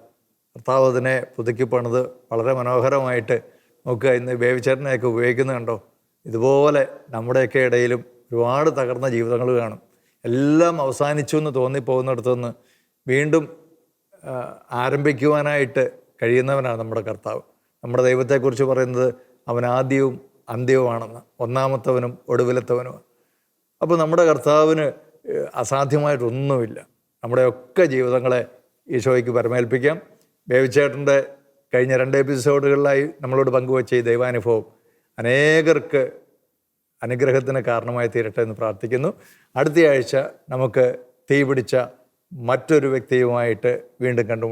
കർത്താവ് അതിനെ പുതുക്കി പണിത് വളരെ മനോഹരമായിട്ട് നോക്കുക. ഇന്ന് ബേബിച്ചേട്ടനെയൊക്കെ ഉപയോഗിക്കുന്നത് കണ്ടോ? ഇതുപോലെ നമ്മുടെയൊക്കെ ഇടയിലും ഒരുപാട് തകർന്ന ജീവിതങ്ങൾ കാണും. എല്ലാം അവസാനിച്ചു എന്ന് തോന്നിപ്പോകുന്നിടത്തുനിന്ന് വീണ്ടും ആരംഭിക്കുവാനായിട്ട് കഴിയുന്നവനാണ് നമ്മുടെ കർത്താവ്. നമ്മുടെ ദൈവത്തെക്കുറിച്ച് പറയുന്നത് അവൻ ആദ്യവും അന്ത്യവുമാണെന്ന്, ഒന്നാമത്തവനും ഒടുവിലത്തവനുമാണ്. അപ്പോൾ നമ്മുടെ കർത്താവിന് അസാധ്യമായിട്ടൊന്നുമില്ല. നമ്മുടെയൊക്കെ ജീവിതങ്ങളെ ഈശോയ്ക്ക് പരമേൽപ്പിക്കാം. ബേബിച്ചേട്ടൻ്റെ കഴിഞ്ഞ 2 എപ്പിസോഡുകളിലായി നമ്മളോട് പങ്കുവച്ച ഈ ദൈവാനുഭവം അനേകർക്ക് അനുഗ്രഹത്തിന് കാരണമായി തീരട്ടെ എന്ന് പ്രാർത്ഥിക്കുന്നു. അടുത്തയാഴ്ച നമുക്ക് തീപിടിച്ച മറ്റൊരു വ്യക്തിയുമായിട്ട് വീണ്ടും കണ്ടുമുട്ടാം.